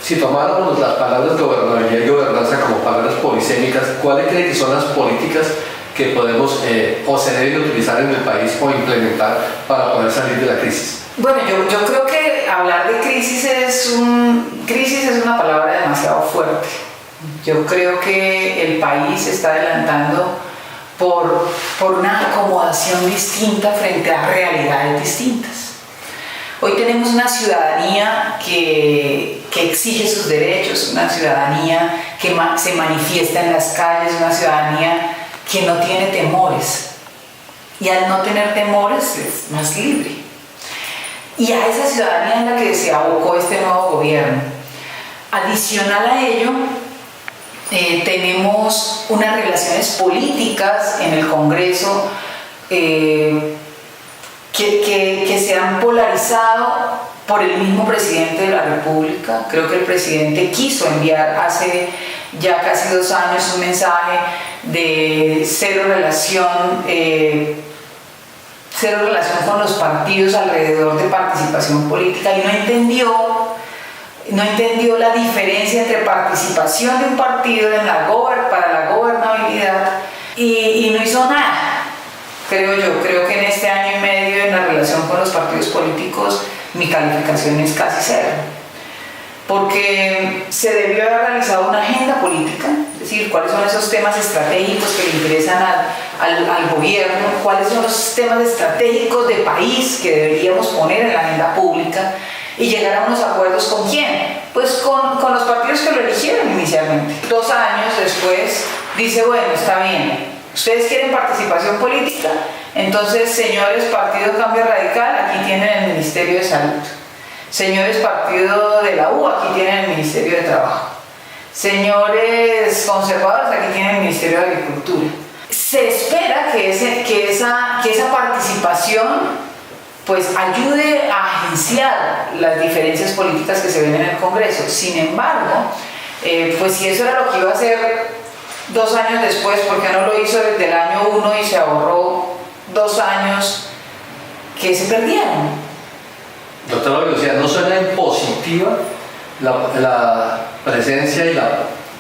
Si tomáramos las palabras gobernabilidad y gobernanza como palabras polisémicas, ¿cuáles cree que son las políticas que podemos o se deben utilizar en el país o implementar para poder salir de la crisis? Bueno, yo creo que hablar de crisis es una palabra demasiado fuerte. Yo creo que el país se está adelantando por una acomodación distinta frente a realidades distintas. Hoy tenemos una ciudadanía que exige sus derechos, una ciudadanía que se manifiesta en las calles, una ciudadanía que no tiene temores. Y al no tener temores es más libre. Y a esa ciudadanía es la que se abocó este nuevo gobierno. Adicional a ello, tenemos unas relaciones políticas en el Congreso que se han polarizado por el mismo presidente de la República. Creo que el presidente quiso enviar hace ya casi 2 años un mensaje de cero relación con los partidos alrededor de participación política, y no entendió la diferencia entre participación de un partido para la gobernabilidad y no hizo nada. Creo que en este año y medio en la relación con los partidos políticos mi calificación es casi 0, porque se debió haber realizado una agenda política, es decir, cuáles son esos temas estratégicos que le interesan al gobierno, cuáles son los temas estratégicos de país que deberíamos poner en la agenda pública, y llegar a unos acuerdos. ¿Con quién? Pues con los partidos que lo eligieron inicialmente. 2 años después dice, bueno, está bien, ustedes quieren participación política, entonces, señores Partido Cambio Radical, aquí tienen el Ministerio de Salud. Señores Partido de la U, aquí tienen el Ministerio de Trabajo. Señores conservadores, aquí tienen el Ministerio de Agricultura. Se espera que esa participación pues ayude a agenciar las diferencias políticas que se ven en el Congreso. Sin embargo, pues si eso era lo que iba a hacer 2 años después, ¿por qué no lo hizo desde el año 1 y se ahorró 2 años que se perdieron? Doctora Lucía, ¿no suena en positiva la presencia y la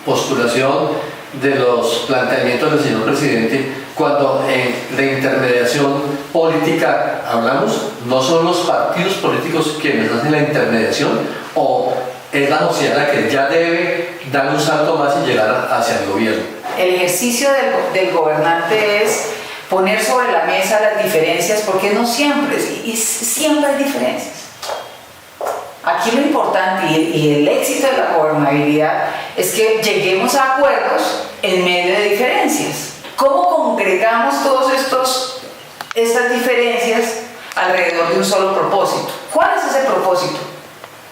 postulación de los planteamientos del señor presidente cuando en la intermediación política hablamos? ¿No son los partidos políticos quienes hacen la intermediación, o es la sociedad la que ya debe dar un salto más y llegar hacia el gobierno? El ejercicio del gobernante es poner sobre la mesa las diferencias, porque no siempre, y siempre hay diferencias. Aquí lo importante y el éxito de la gobernabilidad es que lleguemos a acuerdos en medio de diferencias. ¿Cómo congregamos todas estas diferencias alrededor de un solo propósito? ¿Cuál es ese propósito?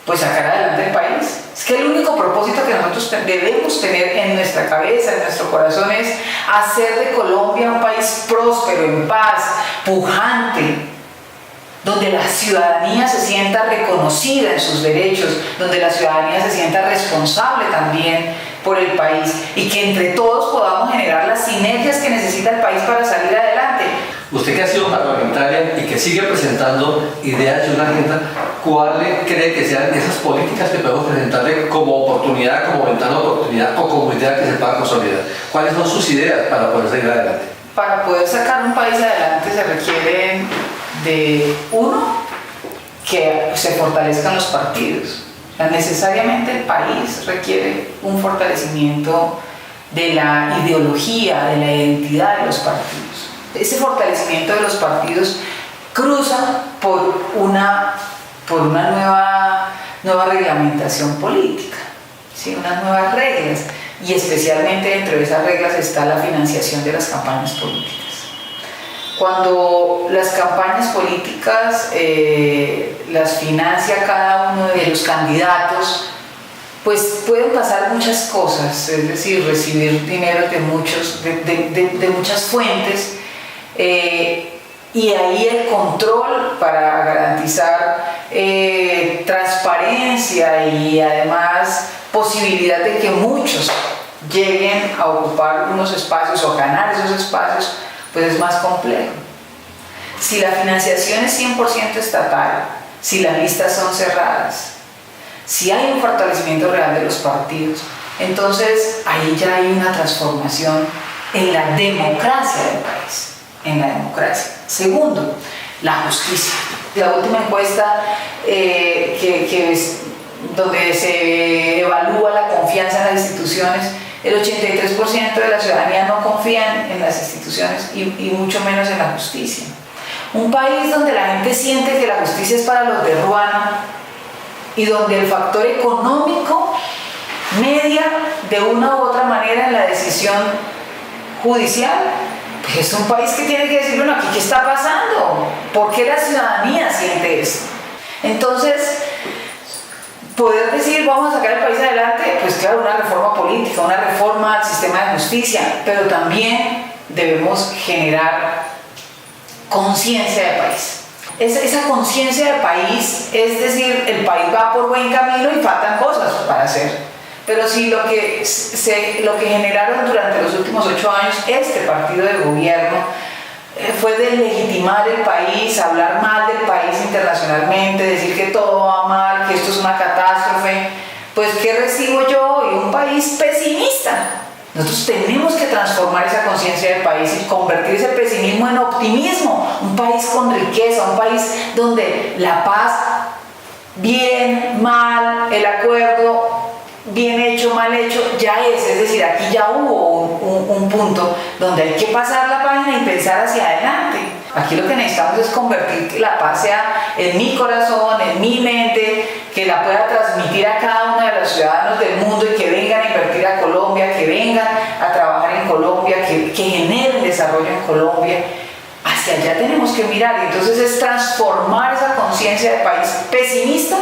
Pues sacar adelante el país. Es que el único propósito que nosotros debemos tener en nuestra cabeza, en nuestro corazón, es hacer de Colombia un país próspero, en paz, pujante, donde la ciudadanía se sienta reconocida en sus derechos, donde la ciudadanía se sienta responsable también por el país, y que entre todos podamos generar las sinergias que necesita el país para salir adelante. Usted, que ha sido parlamentaria y que sigue presentando ideas de una agenda, ¿cuáles cree que sean esas políticas que podemos presentarle como oportunidad, como ventana de oportunidad o como idea que se pueda consolidar? ¿Cuáles son sus ideas para poder salir adelante? Para poder sacar un país adelante se requiere de, uno, que se fortalezcan los partidos. O sea, necesariamente el país requiere un fortalecimiento de la ideología, de la identidad de los partidos. Ese fortalecimiento de los partidos cruza por una nueva reglamentación política, ¿sí? Unas nuevas reglas, y especialmente dentro de esas reglas está la financiación de las campañas políticas. Cuando las campañas políticas las financia cada uno de los candidatos, pues pueden pasar muchas cosas, es decir, recibir dinero de muchas fuentes, y ahí el control para garantizar transparencia y además posibilidad de que muchos lleguen a ocupar unos espacios o a ganar esos espacios, pues es más complejo. Si la financiación es 100% estatal, si las listas son cerradas, si hay un fortalecimiento real de los partidos, entonces ahí ya hay una transformación en la democracia del país, en la democracia. Segundo, la justicia. La última encuesta donde se evalúa la confianza en las instituciones, el 83% de la ciudadanía no confían en las instituciones y mucho menos en la justicia. Un país donde la gente siente que la justicia es para los de Ruana y donde el factor económico media de una u otra manera en la decisión judicial, pues es un país que tiene que decir, bueno, aquí ¿qué está pasando? ¿Por qué la ciudadanía siente esto? Entonces, poder decir vamos a sacar el país adelante, pues claro, una reforma política, una reforma al sistema de justicia, pero también debemos generar conciencia de país. Esa conciencia de país, es decir, el país va por buen camino y faltan cosas para hacer. Pero si lo que generaron durante los últimos 8 años este partido de gobierno fue deslegitimar el país, hablar mal del país internacionalmente, decir que todo va mal, que esto es una catástrofe, pues ¿qué recibo yo hoy? Un país pesimista. Nosotros tenemos que transformar esa conciencia del país y convertir ese pesimismo en optimismo. Un país con riqueza, un país donde la paz, bien, mal, el acuerdo, bien hecho, mal hecho, ya es decir, aquí ya hubo un punto donde hay que pasar la página y pensar hacia adelante. Aquí lo que necesitamos es convertir que la paz sea en mi corazón, en mi mente, que la pueda transmitir a cada uno de los ciudadanos del mundo y que vengan a invertir a Colombia, que vengan a trabajar en Colombia, que generen desarrollo en Colombia. Hacia allá tenemos que mirar, y entonces es transformar esa conciencia de país pesimista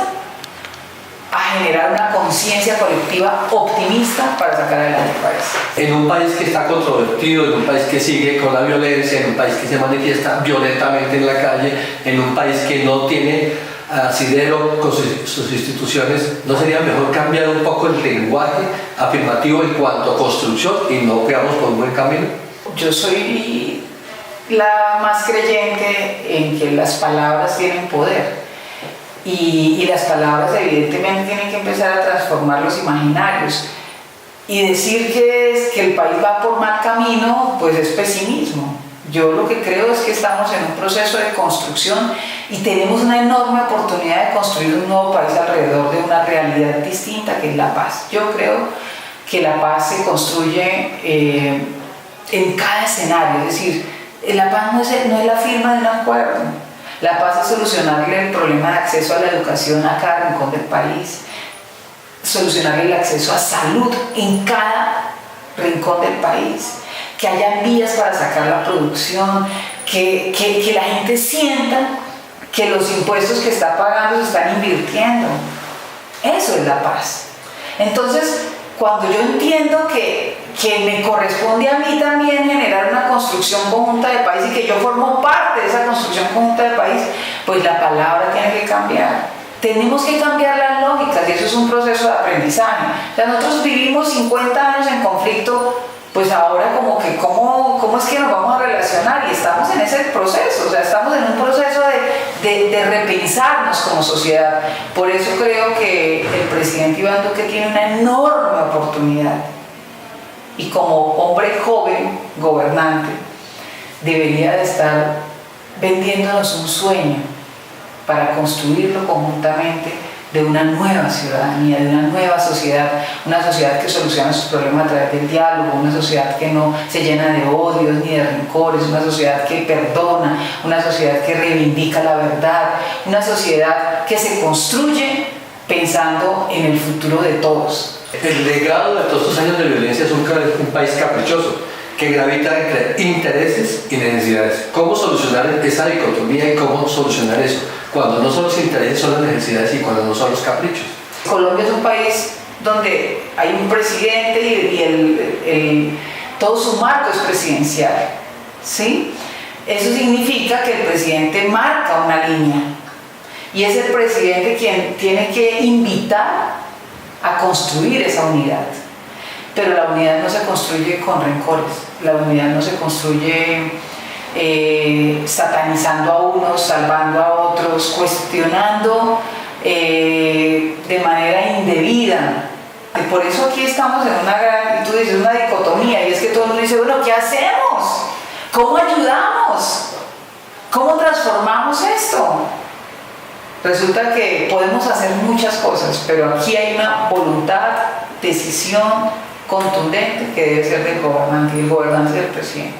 a generar una conciencia colectiva optimista para sacar adelante el país. En un país que está controvertido, en un país que sigue con la violencia, en un país que se manifiesta violentamente en la calle, en un país que no tiene asidero con sus instituciones, ¿no sería mejor cambiar un poco el lenguaje afirmativo en cuanto a construcción y no quedamos por un buen camino? Yo soy la más creyente en que las palabras tienen poder. Y las palabras evidentemente tienen que empezar a transformar los imaginarios, y decir que el país va por mal camino pues es pesimismo. Yo lo que creo es que estamos en un proceso de construcción y tenemos una enorme oportunidad de construir un nuevo país alrededor de una realidad distinta, que es la paz. Yo creo que la paz se construye en cada escenario, es decir, la paz no es la firma de un acuerdo. La paz es solucionarle el problema de acceso a la educación a cada rincón del país, solucionarle el acceso a salud en cada rincón del país, que haya vías para sacar la producción, que la gente sienta que los impuestos que está pagando se están invirtiendo. Eso es la paz. Entonces, cuando yo entiendo que me corresponde a mí también generar una construcción conjunta de país y que yo formo parte de esa construcción conjunta de país, pues la palabra tiene que cambiar. Tenemos que cambiar las lógicas y eso es un proceso de aprendizaje. O sea, nosotros vivimos 50 años en conflicto, pues ahora como que ¿cómo es que nos vamos a relacionar? Y estamos en ese proceso, o sea, estamos en un proceso de repensarnos como sociedad. Por eso creo que el presidente Iván Duque tiene una enorme oportunidad y como hombre joven, gobernante, debería de estar vendiéndonos un sueño para construirlo conjuntamente de una nueva ciudadanía, de una nueva sociedad, una sociedad que soluciona sus problemas a través del diálogo, una sociedad que no se llena de odios ni de rencores, una sociedad que perdona, una sociedad que reivindica la verdad, una sociedad que se construye pensando en el futuro de todos. El legado de todos estos años de violencia es un país caprichoso, que gravita entre intereses y necesidades. ¿Cómo solucionar esa dicotomía y cómo solucionar eso? Cuando no son los intereses, son las necesidades, y cuando no son los caprichos. Colombia es un país donde hay un presidente y todo su marco es presidencial, ¿sí? Eso significa que el presidente marca una línea y es el presidente quien tiene que invitar a construir esa unidad. Pero la unidad no se construye con rencores, la unidad no se construye satanizando a unos, salvando a otros, cuestionando de manera indebida. Y por eso aquí estamos en una gran, y tú dices, una dicotomía, y es que todo el mundo dice, bueno, ¿qué hacemos? ¿Cómo ayudamos? ¿Cómo transformamos esto? Resulta que podemos hacer muchas cosas, pero aquí hay una voluntad, decisión contundente que debe ser del gobernante, y el gobernante del presidente.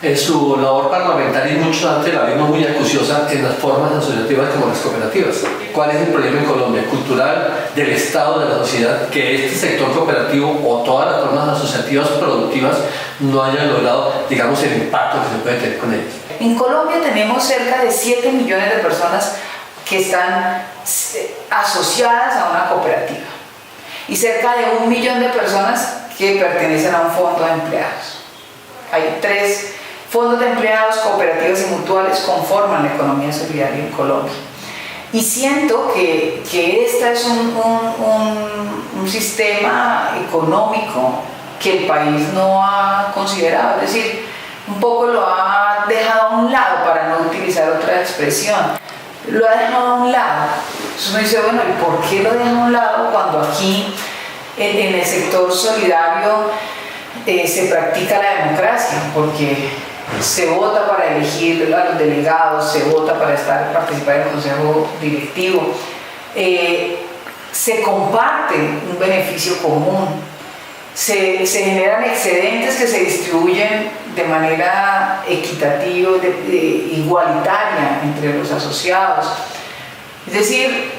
En su labor parlamentaria y mucho antes la vimos muy acuciosa en las formas asociativas como las cooperativas. ¿Cuál es el problema en Colombia? Cultural, del Estado, de la sociedad, que este sector cooperativo o todas las formas asociativas productivas no hayan logrado, digamos, el impacto que se puede tener con ellas. En Colombia tenemos cerca de 7 millones de personas que están asociadas a una cooperativa y cerca de 1 millón de personas que pertenecen a un fondo de empleados. Hay 3 fondos de empleados, cooperativas y mutuales conforman la economía solidaria en Colombia. Y siento que este es un sistema económico que el país no ha considerado, es decir, un poco lo ha dejado a un lado, para no utilizar otra expresión, lo ha dejado a un lado. Entonces uno dice, bueno, ¿y por qué lo deja a un lado cuando aquí en el sector solidario se practica la democracia? Porque se vota para elegir a los delegados, se vota para participar en el consejo directivo, se comparte un beneficio común, se generan excedentes que se distribuyen de manera equitativa, igualitaria entre los asociados. Es decir,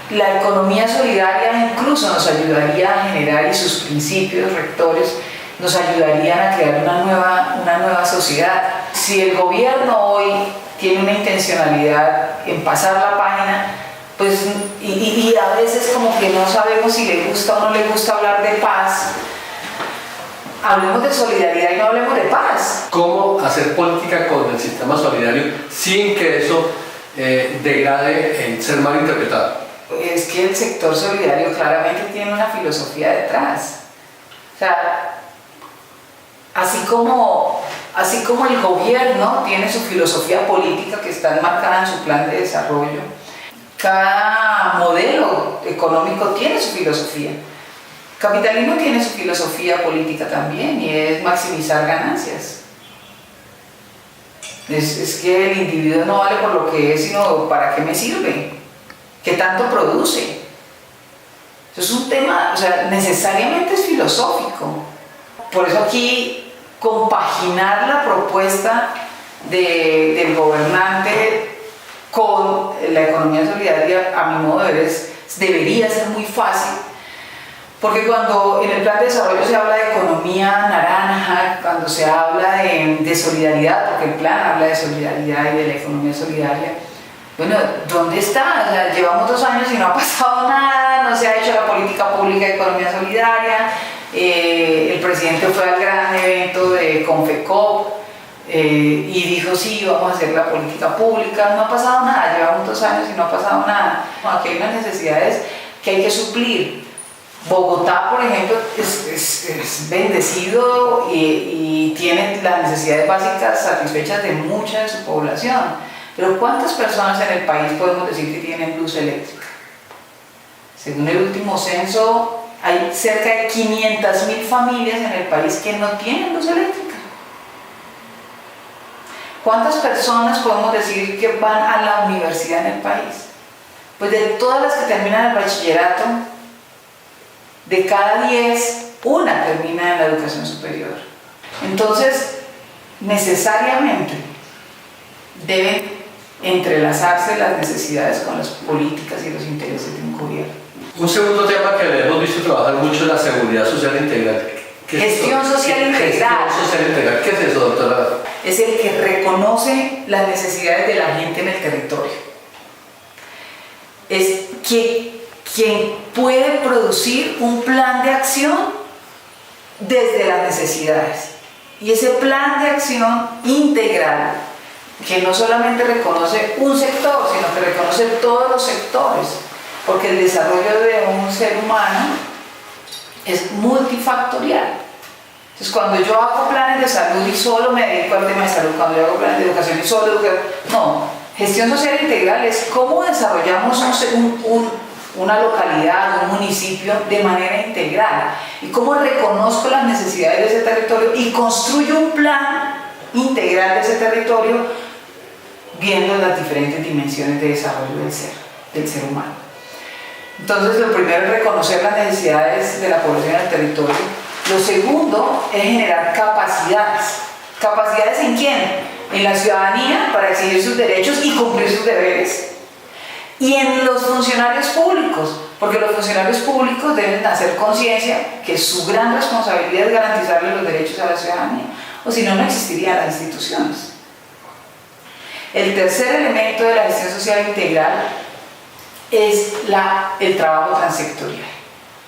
la economía solidaria incluso nos ayudaría a generar, y sus principios rectores nos ayudarían a crear una nueva sociedad. Si el gobierno hoy tiene una intencionalidad en pasar la página, pues, y a veces como que no sabemos si le gusta o no le gusta hablar de paz, hablemos de solidaridad y no hablemos de paz. ¿Cómo hacer política con el sistema solidario sin que eso degrade en ser mal interpretado? Es que el sector solidario claramente tiene una filosofía detrás. O sea, así como el gobierno tiene su filosofía política que está enmarcada en su plan de desarrollo, cada modelo económico tiene su filosofía. El capitalismo tiene su filosofía política también, y es maximizar ganancias. Es que el individuo no vale por lo que es, sino para qué me sirve, qué tanto produce. Eso es un tema, o sea, necesariamente es filosófico. Por eso aquí compaginar la propuesta del gobernante con la economía solidaria, a mi modo de ver, debería ser muy fácil, porque cuando en el plan de desarrollo se habla de economía naranja, cuando se habla de solidaridad, porque el plan habla de solidaridad y de la economía solidaria, bueno, ¿dónde está? O sea, llevamos 2 años y no ha pasado nada, no se ha hecho la política pública de economía solidaria. El presidente fue al gran evento de Confecop y dijo, sí, vamos a hacer la política pública. No ha pasado nada, llevamos 2 años y no ha pasado nada. Aquí hay unas necesidades que hay que suplir. Bogotá, por ejemplo, es bendecido y tiene las necesidades básicas satisfechas de mucha de su población. Pero ¿cuántas personas en el país podemos decir que tienen luz eléctrica? Según el último censo, hay cerca de 500.000 familias en el país que no tienen luz eléctrica. ¿Cuántas personas podemos decir que van a la universidad en el país? Pues de todas las que terminan el bachillerato, de cada 10, una termina en la educación superior. Entonces, necesariamente deben entrelazarse las necesidades con las políticas y los intereses de un gobierno. Un segundo tema que le hemos visto trabajar mucho es la seguridad social integral. Gestión social integral. Gestión social integral. ¿Qué es eso, doctora? Es el que reconoce las necesidades de la gente en el territorio. Es quien puede producir un plan de acción desde las necesidades. Y ese plan de acción integral, que no solamente reconoce un sector, sino que reconoce todos los sectores, porque el desarrollo de un ser humano es multifactorial. Entonces, cuando yo hago planes de salud y solo me dedico al tema de salud, cuando yo hago planes de educación y solo educación, no, Gestión social integral es cómo desarrollamos una localidad, un municipio de manera integral y cómo reconozco las necesidades de ese territorio y construyo un plan integral de ese territorio viendo las diferentes dimensiones de desarrollo del ser humano. Entonces, lo primero es reconocer las necesidades de la población del territorio. Lo segundo es generar capacidades. ¿Capacidades en quién? En la ciudadanía para exigir sus derechos y cumplir sus deberes. Y en los funcionarios públicos, porque los funcionarios públicos deben hacer conciencia que su gran responsabilidad es garantizarle los derechos a la ciudadanía, o si no, no existirían las instituciones. El tercer elemento de la gestión social integral es el trabajo transectorial.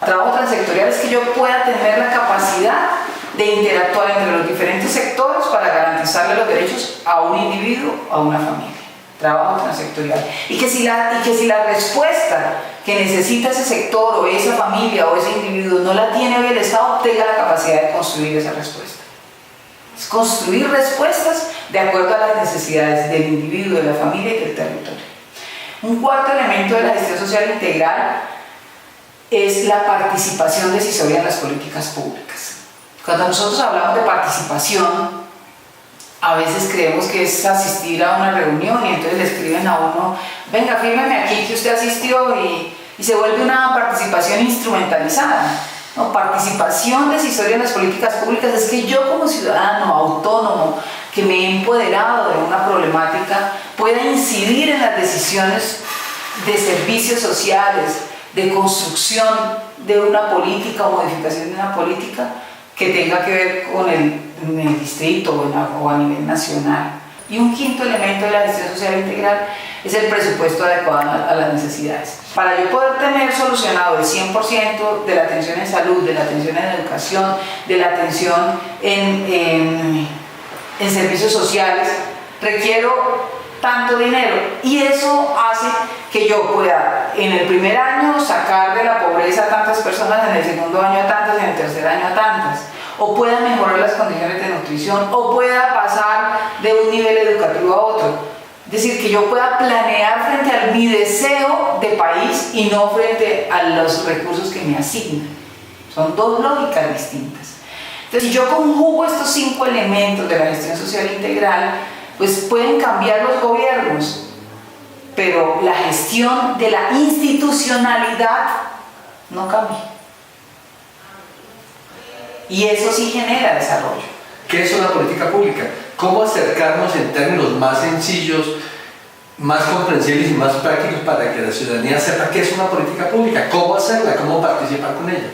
El trabajo transectorial es que yo pueda tener la capacidad de interactuar entre los diferentes sectores para garantizarle los derechos a un individuo o a una familia. Trabajo transectorial. Y que si la respuesta que necesita ese sector o esa familia o ese individuo no la tiene hoy el Estado, tenga la capacidad de construir esa respuesta. Es construir respuestas de acuerdo a las necesidades del individuo, de la familia y del territorio. Un cuarto elemento de la gestión social integral es la participación decisoria en las políticas públicas. Cuando nosotros hablamos de participación, a veces creemos que es asistir a una reunión y entonces le escriben a uno, venga, fírmeme aquí que usted asistió y se vuelve una participación instrumentalizada. No, participación decisoria en las políticas públicas es que yo como ciudadano autónomo que me he empoderado de una problemática pueda incidir en las decisiones de servicios sociales, de construcción de una política o modificación de una política que tenga que ver con el distrito o a nivel nacional. Y un quinto elemento de la gestión social integral es el presupuesto adecuado a las necesidades. Para yo poder tener solucionado el 100% de la atención en salud, de la atención en educación, de la atención en servicios sociales, requiero tanto dinero y eso hace que yo pueda en el primer año sacar de la pobreza a tantas personas, en el segundo año a tantas, en el tercer año a tantas, o pueda mejorar las condiciones de nutrición, o pueda pasar de un nivel educativo a otro. Es decir, que yo pueda planear frente a mi deseo de país y no frente a los recursos que me asignan. Son dos lógicas distintas. Entonces, si yo conjugo estos 5 elementos de la gestión social integral, pues pueden cambiar los gobiernos, pero la gestión de la institucionalidad no cambia. Y eso sí genera desarrollo. ¿Qué es una política pública? ¿Cómo acercarnos en términos más sencillos, más comprensibles y más prácticos para que la ciudadanía sepa qué es una política pública? ¿Cómo hacerla? ¿Cómo participar con ella?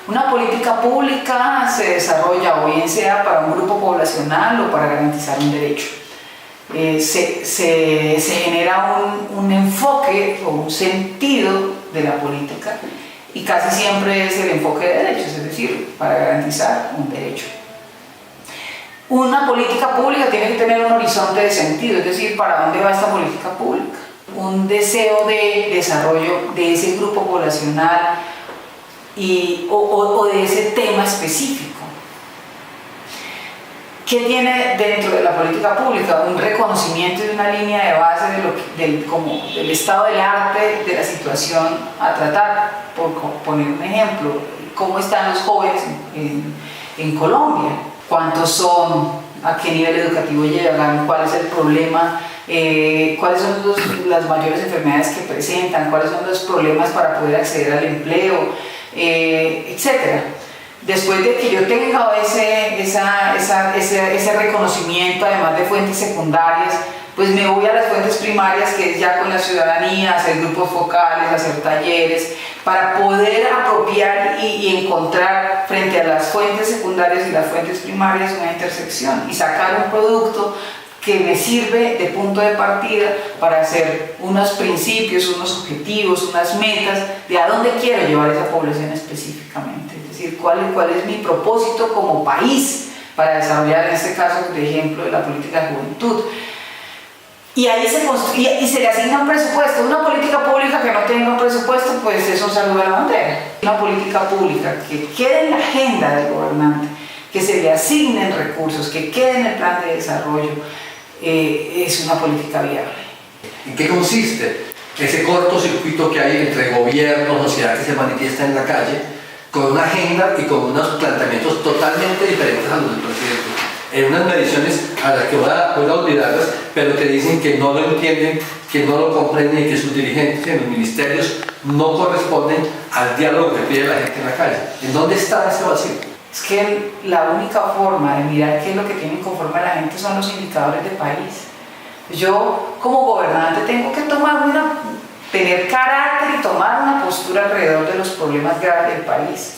Una política pública se desarrolla o bien sea para un grupo poblacional o para garantizar un derecho. Se genera un enfoque o un sentido de la política y casi siempre es el enfoque de derechos, es decir, para garantizar un derecho. Una política pública tiene que tener un horizonte de sentido, es decir, ¿para dónde va esta política pública? Un deseo de desarrollo de ese grupo poblacional o de ese tema específico. ¿Qué tiene dentro de la política pública? Un reconocimiento de una línea de base del estado del arte, de la situación a tratar. Por poner un ejemplo, ¿cómo están los jóvenes en Colombia? ¿Cuántos son? ¿A qué nivel educativo llegan? ¿Cuál es el problema? ¿Cuáles son las mayores enfermedades que presentan? ¿Cuáles son los problemas para poder acceder al empleo? Etcétera. Después de que yo tenga ese reconocimiento, además de fuentes secundarias, pues me voy a las fuentes primarias, que es ya con la ciudadanía, hacer grupos focales, hacer talleres, para poder apropiar y encontrar frente a las fuentes secundarias y las fuentes primarias una intersección y sacar un producto que me sirve de punto de partida para hacer unos principios, unos objetivos, unas metas de a dónde quiero llevar esa población específicamente. Es decir, cuál es mi propósito como país para desarrollar, en este caso, por ejemplo, de la política de juventud. Y ahí se le asigna un presupuesto. Una política pública que no tenga un presupuesto, pues es un saludo a la bandera. Una política pública que quede en la agenda del gobernante, que se le asignen recursos, que quede en el plan de desarrollo, es una política viable. ¿En qué consiste ese cortocircuito que hay entre gobierno, sociedad que se manifiesta en la calle, con una agenda y con unos planteamientos totalmente diferentes a los del presidente? En unas mediciones a las que voy a olvidarlas, pero que dicen que no lo entienden, que no lo comprenden y que sus dirigentes en los ministerios no corresponden al diálogo que pide la gente en la calle. ¿En dónde está ese vacío? Es que la única forma de mirar qué es lo que tienen conforme a la gente son los indicadores de país. Yo como gobernante tengo que tener carácter y tomar una postura alrededor de los problemas graves del país.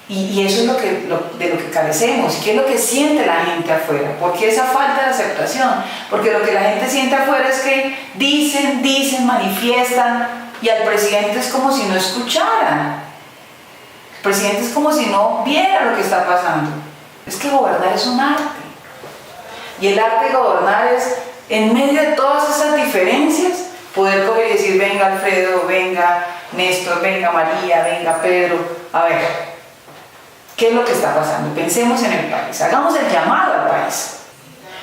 Y eso es de lo que carecemos. ¿Qué es lo que siente la gente afuera? ¿Por qué esa falta de aceptación? Porque lo que la gente siente afuera es que dicen, manifiestan, y al presidente es como si no escucharan. El presidente es como si no viera lo que está pasando. Es que gobernar es un arte. Y el arte de gobernar es, en medio de todas esas diferencias, poder coger y decir, venga Alfredo, venga Néstor, venga María, venga Pedro, a ver, ¿qué es lo que está pasando? Pensemos en el país, hagamos el llamado al país.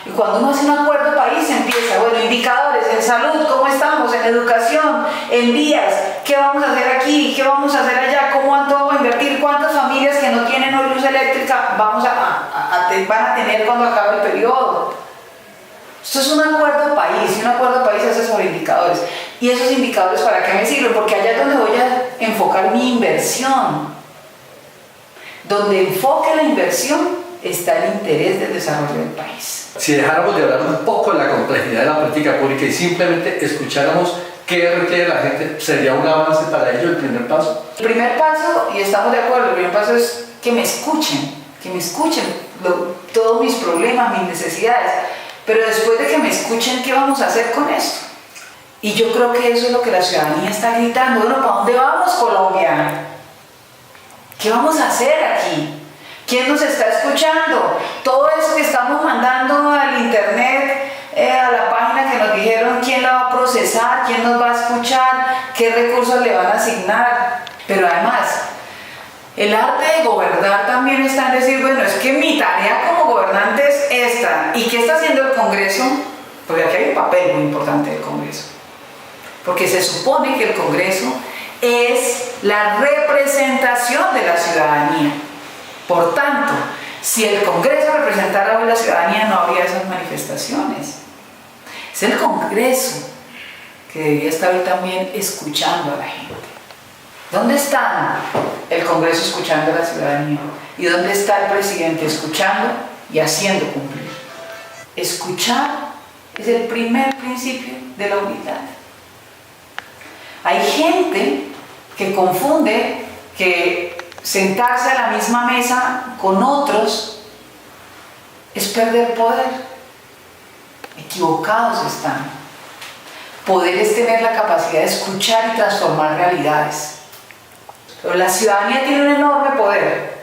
Y cuando uno hace un acuerdo país empieza, bueno, indicadores en salud, ¿cómo estamos? En educación, en vías, ¿qué vamos a hacer aquí? ¿Qué vamos a hacer allá? ¿Cómo vamos a invertir? ¿Cuántas familias que no tienen hoy luz eléctrica van a tener cuando acabe el periodo? Esto es un acuerdo país, y un acuerdo país se hace sobre indicadores. ¿Y esos indicadores para qué me sirven? Porque allá es donde voy a enfocar mi inversión. Donde enfoque la inversión está el interés del desarrollo del país. Si dejáramos de hablar un poco de la complejidad de la política pública y simplemente escucháramos qué requiere la gente, ¿sería un avance para ello el primer paso? El primer paso, y estamos de acuerdo, el primer paso es que me escuchen todos mis problemas, mis necesidades, pero después de que me escuchen, ¿qué vamos a hacer con esto? Y yo creo que eso es lo que la ciudadanía está gritando. Bueno, ¿para dónde vamos, Colombia? ¿Qué vamos a hacer aquí? ¿Quién nos está escuchando? Todo eso que estamos mandando al internet, a la página que nos dijeron, ¿quién la va a procesar? ¿Quién nos va a escuchar? ¿Qué recursos le van a asignar? Pero además, el arte de gobernar también está en decir, bueno, es que mi tarea como gobernante es esta. ¿Y qué está haciendo el Congreso? Porque aquí hay un papel muy importante del Congreso. Porque se supone que el Congreso es la representación de la ciudadanía. Por tanto, si el Congreso representara hoy la ciudadanía, no habría esas manifestaciones. Es el Congreso que debería estar hoy también escuchando a la gente. ¿Dónde está el Congreso escuchando a la ciudadanía? ¿Y dónde está el presidente escuchando y haciendo cumplir? Escuchar es el primer principio de la humildad. Hay gente que confunde que sentarse a la misma mesa con otros es perder poder. Equivocados están. Poder es tener la capacidad de escuchar y transformar realidades. Pero la ciudadanía tiene un enorme poder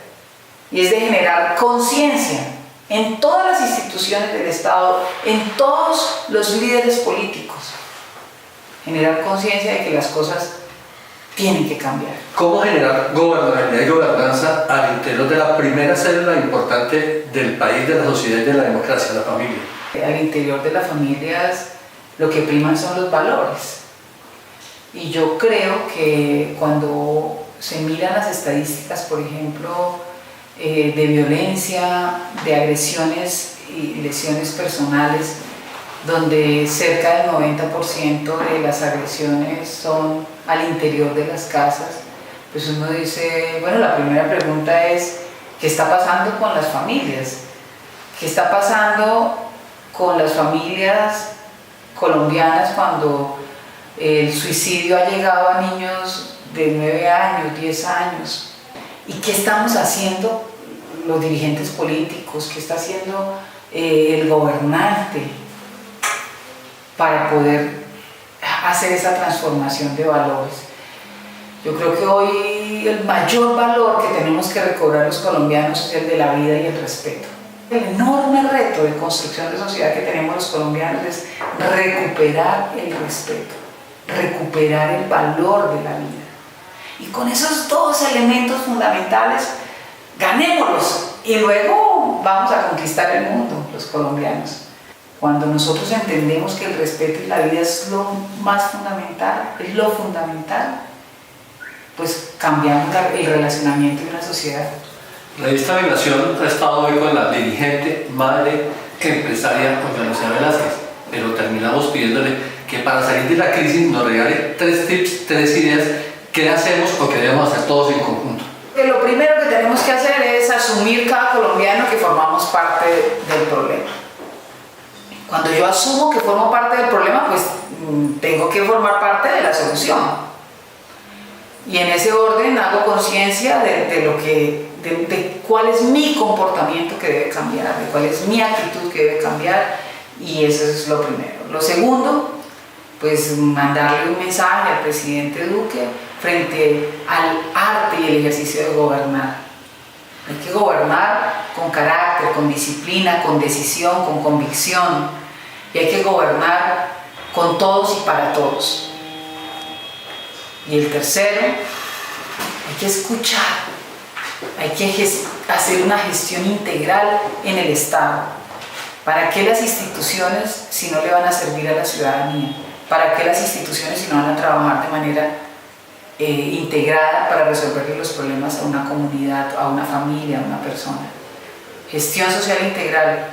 y es de generar conciencia en todas las instituciones del Estado, en todos los líderes políticos. Generar conciencia de que las cosas tienen que cambiar. ¿Cómo generar gobernabilidad y gobernanza al interior de la primera célula importante del país, de la sociedad y de la democracia, la familia? Al interior de las familias lo que priman son los valores. Y yo creo que cuando se miran las estadísticas, por ejemplo, de violencia, de agresiones y lesiones personales, donde cerca del 90% de las agresiones son al interior de las casas, pues uno dice, bueno, la primera pregunta es, ¿qué está pasando con las familias? ¿Qué está pasando con las familias colombianas cuando el suicidio ha llegado a niños de 9 años, 10 años? ¿Y qué estamos haciendo los dirigentes políticos? ¿Qué está haciendo el gobernante para poder hacer esa transformación de valores? Yo creo que hoy el mayor valor que tenemos que recobrar los colombianos es el de la vida y el respeto. El enorme reto de construcción de sociedad que tenemos los colombianos es recuperar el respeto, recuperar el valor de la vida. Y con esos dos elementos fundamentales, ganémoslos y luego vamos a conquistar el mundo, los colombianos. Cuando nosotros entendemos que el respeto y la vida es lo más fundamental, es lo fundamental, pues cambiamos el relacionamiento de una sociedad. La revista Mi Nación ha estado hoy con la dirigente, madre, empresaria Olga Velázquez, pero terminamos pidiéndole que para salir de la crisis nos regale 3 tips, 3 ideas, qué hacemos o qué debemos hacer todos en conjunto. Lo primero que tenemos que hacer es asumir cada colombiano que formamos parte del problema. Cuando yo asumo que formo parte del problema, pues tengo que formar parte de la solución. Y en ese orden hago conciencia de cuál es mi comportamiento que debe cambiar, de cuál es mi actitud que debe cambiar, y eso es lo primero. Lo segundo, pues mandarle un mensaje al presidente Duque frente al arte y el ejercicio de gobernar. Hay que gobernar con carácter, con disciplina, con decisión, con convicción, y hay que gobernar con todos y para todos. Y el tercero, hay que escuchar, hay que hacer una gestión integral en el Estado. ¿Para qué las instituciones si no le van a servir a la ciudadanía? ¿Para qué las instituciones si no van a trabajar de manera integrada para resolver los problemas a una comunidad, a una familia, a una persona? Gestión social integral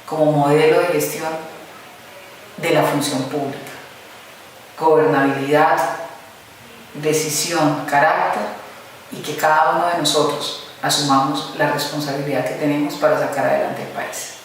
como modelo de gestión de la función pública. Gobernabilidad, decisión, carácter, y que cada uno de nosotros asumamos la responsabilidad que tenemos para sacar adelante el país.